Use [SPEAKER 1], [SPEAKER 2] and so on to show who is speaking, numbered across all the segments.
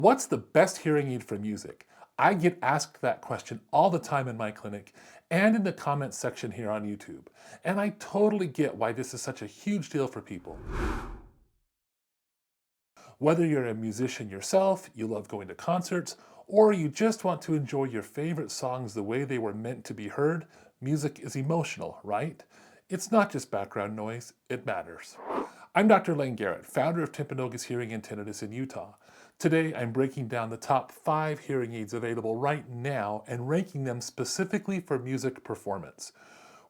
[SPEAKER 1] What's the best hearing aid for music? I get asked that question all the time in my clinic and in the comments section here on YouTube. And I totally get why this is such a huge deal for people. Whether you're a musician yourself, you love going to concerts, or you just want to enjoy your favorite songs the way they were meant to be heard, music is emotional, right? It's not just background noise, it matters. I'm Dr. Layne Garrett, founder of Timpanogos Hearing and Tinnitus in Utah. Today, I'm breaking down the top 5 hearing aids available right now and ranking them specifically for music performance.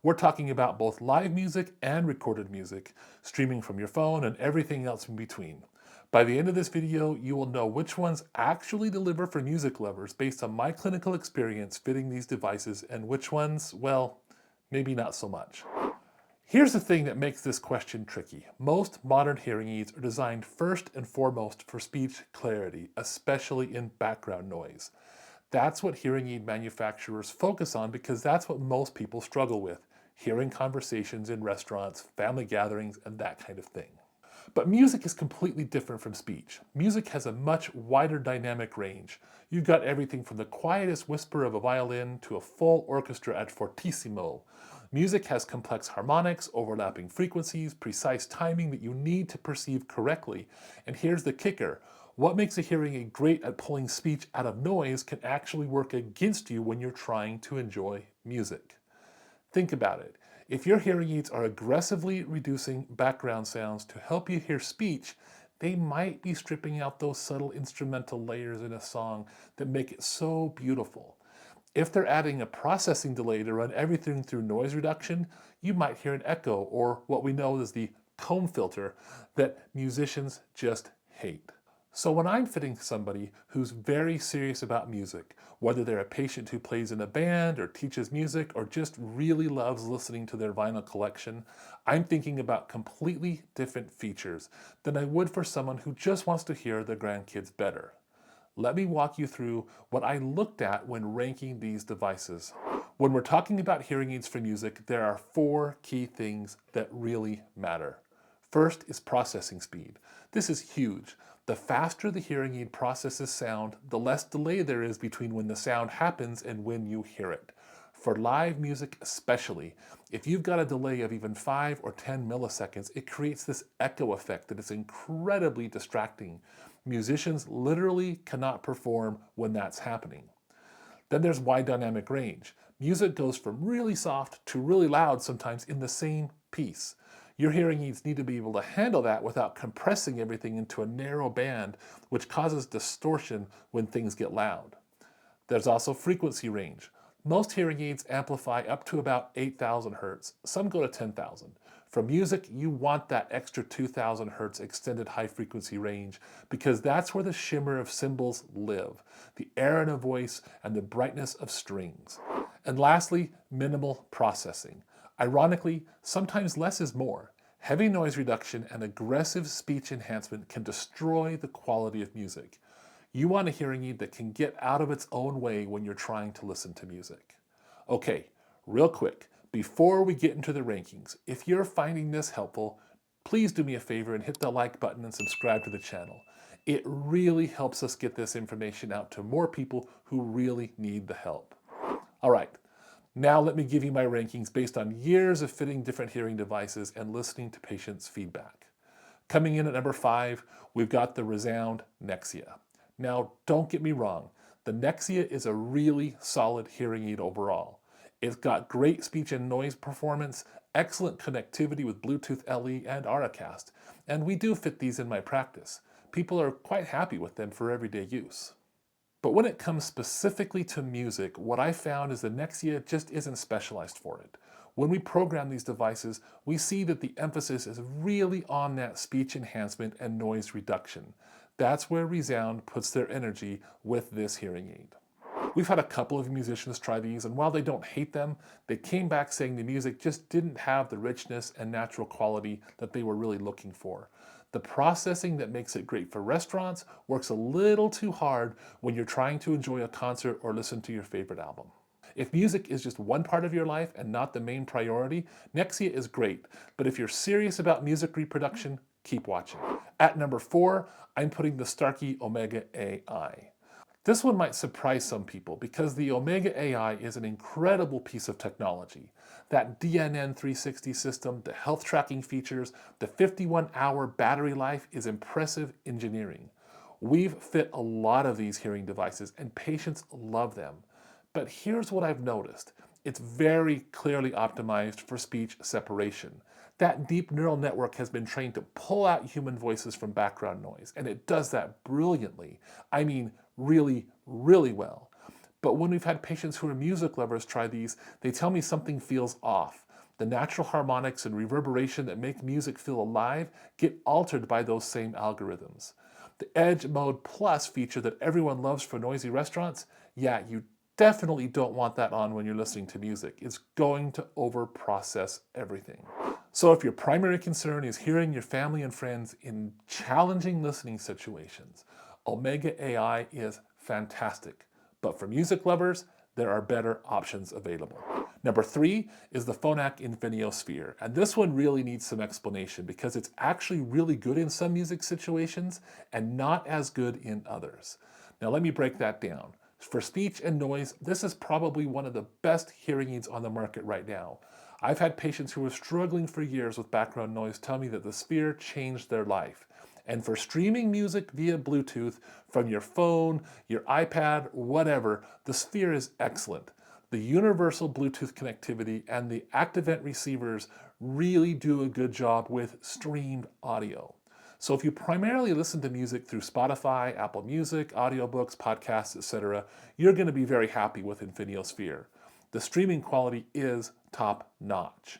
[SPEAKER 1] We're talking about both live music and recorded music, streaming from your phone and everything else in between. By the end of this video, you will know which ones actually deliver for music lovers based on my clinical experience fitting these devices and which ones, well, maybe not so much. Here's the thing that makes this question tricky. Most modern hearing aids are designed first and foremost for speech clarity, especially in background noise. That's what hearing aid manufacturers focus on because that's what most people struggle with, hearing conversations in restaurants, family gatherings, and that kind of thing. But music is completely different from speech. Music has a much wider dynamic range. You've got everything from the quietest whisper of a violin to a full orchestra at fortissimo. Music has complex harmonics, overlapping frequencies, precise timing that you need to perceive correctly. And here's the kicker. What makes a hearing aid great at pulling speech out of noise can actually work against you when you're trying to enjoy music. Think about it. If your hearing aids are aggressively reducing background sounds to help you hear speech, they might be stripping out those subtle instrumental layers in a song that make it so beautiful. If they're adding a processing delay to run everything through noise reduction, you might hear an echo or what we know as the comb filter that musicians just hate. So when I'm fitting somebody who's very serious about music, whether they're a patient who plays in a band or teaches music or just really loves listening to their vinyl collection, I'm thinking about completely different features than I would for someone who just wants to hear their grandkids better. Let me walk you through what I looked at when ranking these devices. When we're talking about hearing aids for music, there are 4 key things that really matter. First is processing speed. This is huge. The faster the hearing aid processes sound, the less delay there is between when the sound happens and when you hear it. For live music especially, if you've got a delay of even 5 or 10 milliseconds, it creates this echo effect that is incredibly distracting. Musicians literally cannot perform when that's happening. Then there's wide dynamic range. Music goes from really soft to really loud sometimes in the same piece. Your hearing aids need to be able to handle that without compressing everything into a narrow band, which causes distortion when things get loud. There's also frequency range. Most hearing aids amplify up to about 8,000 Hz. Some go to 10,000. For music, you want that extra 2,000 Hz extended high frequency range because that's where the shimmer of cymbals live, the air in a voice, and the brightness of strings. And lastly, minimal processing. Ironically, sometimes less is more. Heavy noise reduction and aggressive speech enhancement can destroy the quality of music. You want a hearing aid that can get out of its own way when you're trying to listen to music. Okay, real quick, before we get into the rankings, if you're finding this helpful, please do me a favor and hit the like button and subscribe to the channel. It really helps us get this information out to more people who really need the help. All right. Now let me give you my rankings based on years of fitting different hearing devices and listening to patients' feedback. Coming in at number 5, we've got the ReSound Nexia. Now, don't get me wrong, the Nexia is a really solid hearing aid overall. It's got great speech and noise performance, excellent connectivity with Bluetooth LE and Auracast, and we do fit these in my practice. People are quite happy with them for everyday use. But when it comes specifically to music, what I found is the Nexia just isn't specialized for it. When we program these devices, we see that the emphasis is really on that speech enhancement and noise reduction. That's where ReSound puts their energy with this hearing aid. We've had a couple of musicians try these, and while they don't hate them, they came back saying the music just didn't have the richness and natural quality that they were really looking for. The processing that makes it great for restaurants works a little too hard when you're trying to enjoy a concert or listen to your favorite album. If music is just one part of your life and not the main priority, Nexia is great, but if you're serious about music reproduction, Keep watching. At number 4, I'm putting the Starkey Omega AI. This one might surprise some people because the Omega AI is an incredible piece of technology. That DNN 360 system, the health tracking features, the 51-hour battery life is impressive engineering. We've fit a lot of these hearing devices and patients love them. But here's what I've noticed. It's very clearly optimized for speech separation. That deep neural network has been trained to pull out human voices from background noise, and it does that brilliantly. I mean, really, really well. But when we've had patients who are music lovers try these, they tell me something feels off. The natural harmonics and reverberation that make music feel alive get altered by those same algorithms. The Edge Mode Plus feature that everyone loves for noisy restaurants, yeah, you definitely don't want that on when you're listening to music. It's going to overprocess everything. So if your primary concern is hearing your family and friends in challenging listening situations, Omega AI is fantastic. But for music lovers, there are better options available. Number 3 is the Phonak Infinio Sphere. And this one really needs some explanation because it's actually really good in some music situations and not as good in others. Now let me break that down. For speech and noise, this is probably one of the best hearing aids on the market right now. I've had patients who were struggling for years with background noise tell me that the Sphere changed their life. And for streaming music via Bluetooth from your phone, your iPad, whatever, the Sphere is excellent. The universal Bluetooth connectivity and the Activent receivers really do a good job with streamed audio. So if you primarily listen to music through Spotify, Apple Music, audiobooks, podcasts, etc., you're going to be very happy with Infinio Sphere. The streaming quality is top notch.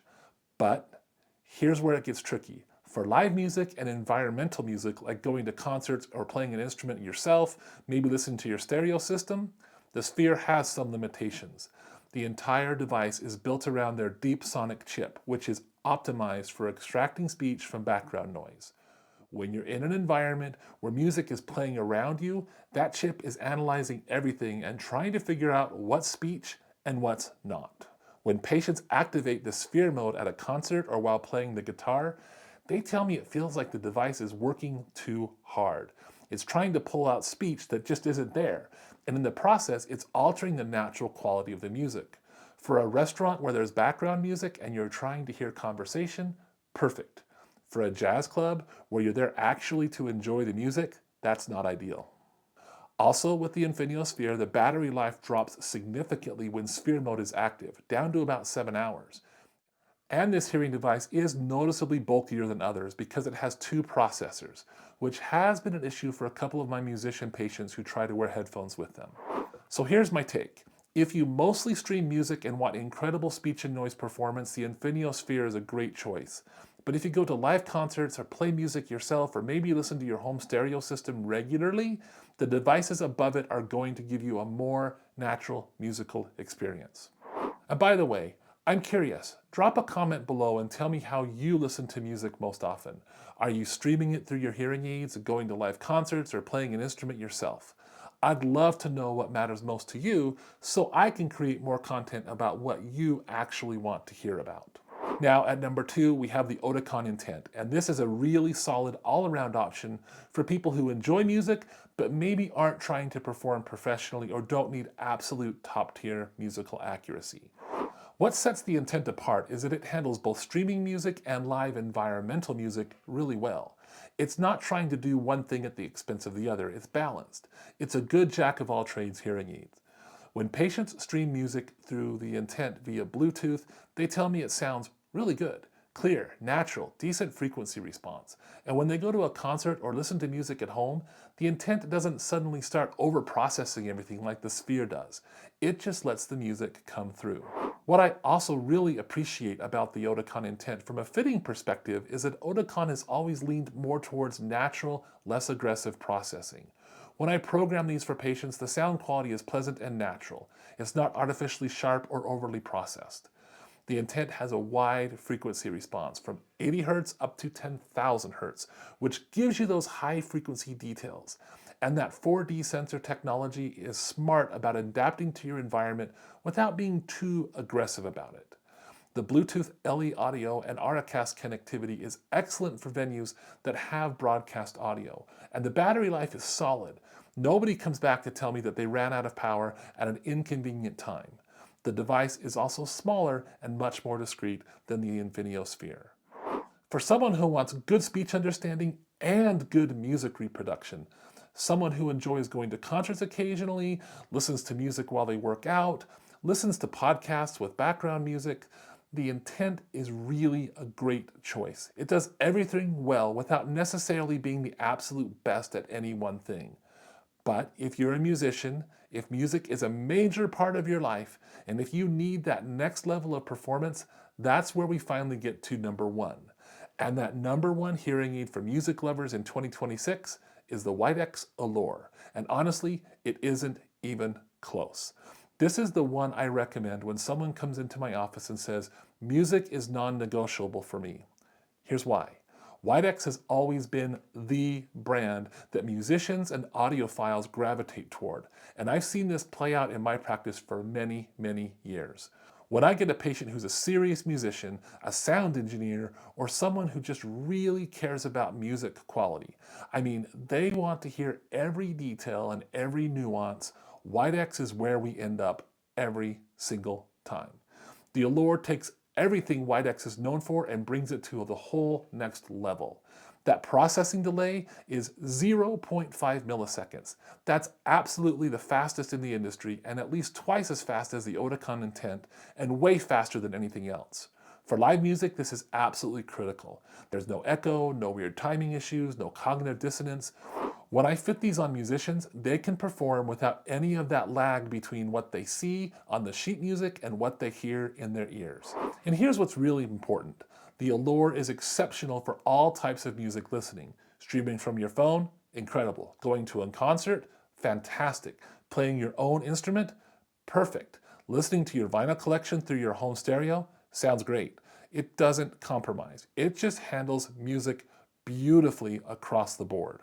[SPEAKER 1] But here's where it gets tricky. For live music and environmental music, like going to concerts or playing an instrument yourself, maybe listening to your stereo system, the Sphere has some limitations. The entire device is built around their deep sonic chip, which is optimized for extracting speech from background noise. When you're in an environment where music is playing around you, that chip is analyzing everything and trying to figure out what's speech and what's not. When patients activate the Sphere mode at a concert or while playing the guitar, they tell me it feels like the device is working too hard. It's trying to pull out speech that just isn't there. And in the process, it's altering the natural quality of the music. For a restaurant where there's background music and you're trying to hear conversation, perfect. For a jazz club where you're there actually to enjoy the music, that's not ideal. Also, with the Infinio Sphere, the battery life drops significantly when Sphere mode is active, down to about 7 hours. And this hearing device is noticeably bulkier than others because it has 2 processors, which has been an issue for a couple of my musician patients who try to wear headphones with them. So here's my take. If you mostly stream music and want incredible speech and noise performance, the Infinio Sphere is a great choice. But if you go to live concerts or play music yourself or maybe listen to your home stereo system regularly, the devices above it are going to give you a more natural musical experience. And by the way, I'm curious. Drop a comment below and tell me how you listen to music most often. Are you streaming it through your hearing aids, going to live concerts, or playing an instrument yourself? I'd love to know what matters most to you so I can create more content about what you actually want to hear about. Now at number 2, we have the Oticon Intent, and this is a really solid all-around option for people who enjoy music but maybe aren't trying to perform professionally or don't need absolute top-tier musical accuracy. What sets the Intent apart is that it handles both streaming music and live environmental music really well. It's not trying to do one thing at the expense of the other, it's balanced. It's a good jack-of-all-trades hearing aid. When patients stream music through the Intent via Bluetooth, they tell me it sounds really good, clear, natural, decent frequency response. And when they go to a concert or listen to music at home, the Intent doesn't suddenly start over-processing everything like the Sphere does. It just lets the music come through. What I also really appreciate about the Oticon Intent from a fitting perspective is that Oticon has always leaned more towards natural, less aggressive processing. When I program these for patients, the sound quality is pleasant and natural. It's not artificially sharp or overly processed. The Intent has a wide frequency response from 80 Hz up to 10,000 Hz, which gives you those high frequency details. And that 4D sensor technology is smart about adapting to your environment without being too aggressive about it. The Bluetooth LE audio and Auracast connectivity is excellent for venues that have broadcast audio, and the battery life is solid. Nobody comes back to tell me that they ran out of power at an inconvenient time. The device is also smaller and much more discreet than the Infinio Sphere. For someone who wants good speech understanding and good music reproduction, someone who enjoys going to concerts occasionally, listens to music while they work out, listens to podcasts with background music, the Intent is really a great choice. It does everything well without necessarily being the absolute best at any one thing. But if you're a musician, if music is a major part of your life, and if you need that next level of performance, that's where we finally get to number one. And that number one hearing aid for music lovers in 2026 is the Widex Allure. And honestly, it isn't even close. This is the one I recommend when someone comes into my office and says, music is non-negotiable for me. Here's why. Widex has always been the brand that musicians and audiophiles gravitate toward, and I've seen this play out in my practice for many, many years. When I get a patient who's a serious musician, a sound engineer, or someone who just really cares about music quality, I mean, they want to hear every detail and every nuance, Widex is where we end up every single time. The Allure takes everything Widex is known for and brings it to the whole next level. That processing delay is 0.5 milliseconds. That's absolutely the fastest in the industry and at least twice as fast as the Oticon Intent and way faster than anything else. For live music, this is absolutely critical. There's no echo, no weird timing issues, no cognitive dissonance. When I fit these on musicians, they can perform without any of that lag between what they see on the sheet music and what they hear in their ears. And here's what's really important. The Allure is exceptional for all types of music listening. Streaming from your phone, incredible. Going to a concert, fantastic. Playing your own instrument, perfect. Listening to your vinyl collection through your home stereo, sounds great. It doesn't compromise. It just handles music beautifully across the board.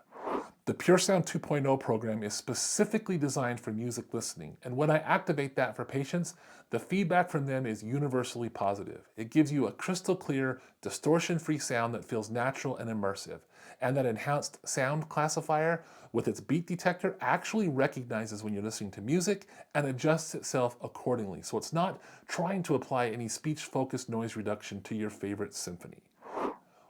[SPEAKER 1] The PureSound 2.0 program is specifically designed for music listening, and when I activate that for patients, the feedback from them is universally positive. It gives you a crystal clear, distortion-free sound that feels natural and immersive, and that enhanced sound classifier with its beat detector actually recognizes when you're listening to music and adjusts itself accordingly, so it's not trying to apply any speech-focused noise reduction to your favorite symphony.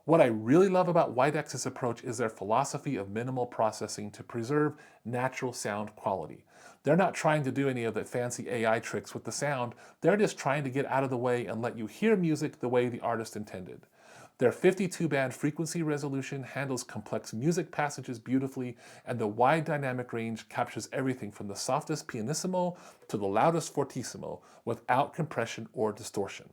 [SPEAKER 1] What I really love about Widex's approach is their philosophy of minimal processing to preserve natural sound quality. They're not trying to do any of the fancy AI tricks with the sound, they're just trying to get out of the way and let you hear music the way the artist intended. Their 52-band frequency resolution handles complex music passages beautifully, and the wide dynamic range captures everything from the softest pianissimo to the loudest fortissimo without compression or distortion.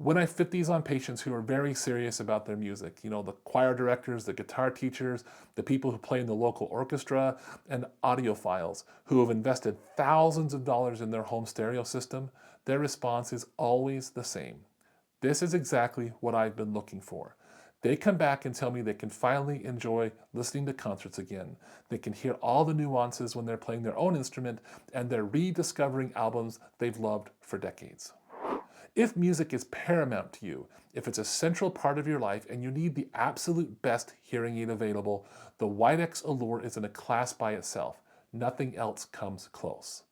[SPEAKER 1] When I fit these on patients who are very serious about their music, the choir directors, the guitar teachers, the people who play in the local orchestra, and audiophiles who have invested thousands of dollars in their home stereo system, their response is always the same. This is exactly what I've been looking for. They come back and tell me they can finally enjoy listening to concerts again. They can hear all the nuances when they're playing their own instrument, and they're rediscovering albums they've loved for decades. If music is paramount to you, if it's a central part of your life and you need the absolute best hearing aid available, the Widex Allure is in a class by itself. Nothing else comes close.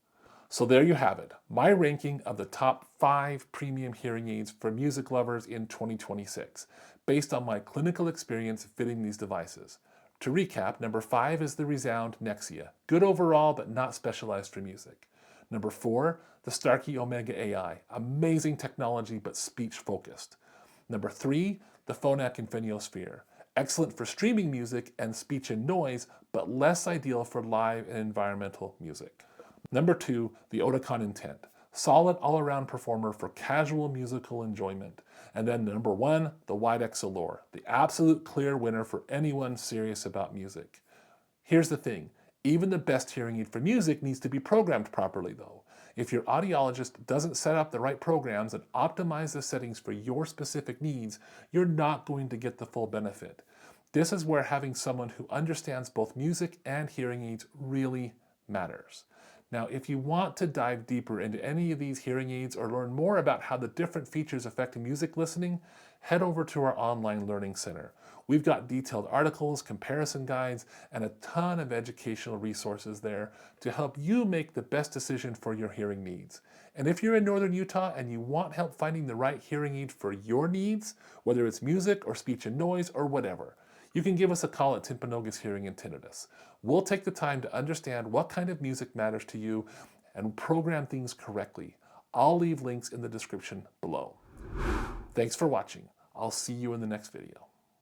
[SPEAKER 1] So there you have it, my ranking of the top 5 premium hearing aids for music lovers in 2026, based on my clinical experience fitting these devices. To recap, number 5 is the ReSound Nexia. Good overall, but not specialized for music. Number 4, the Starkey Omega AI. Amazing technology, but speech-focused. Number 3, the Phonak Infinio Sphere. Excellent for streaming music and speech and noise, but less ideal for live and environmental music. Number 2, the Oticon Intent. Solid all-around performer for casual musical enjoyment. And then number 1, the Widex Allure. The absolute clear winner for anyone serious about music. Here's the thing. Even the best hearing aid for music needs to be programmed properly though. If your audiologist doesn't set up the right programs and optimize the settings for your specific needs, you're not going to get the full benefit. This is where having someone who understands both music and hearing aids really matters. Now, if you want to dive deeper into any of these hearing aids or learn more about how the different features affect music listening, head over to our online learning center. We've got detailed articles, comparison guides, and a ton of educational resources there to help you make the best decision for your hearing needs. And if you're in Northern Utah and you want help finding the right hearing aid for your needs, whether it's music or speech and noise or whatever, you can give us a call at Timpanogos Hearing and Tinnitus. We'll take the time to understand what kind of music matters to you and program things correctly. I'll leave links in the description below. Thanks for watching. I'll see you in the next video.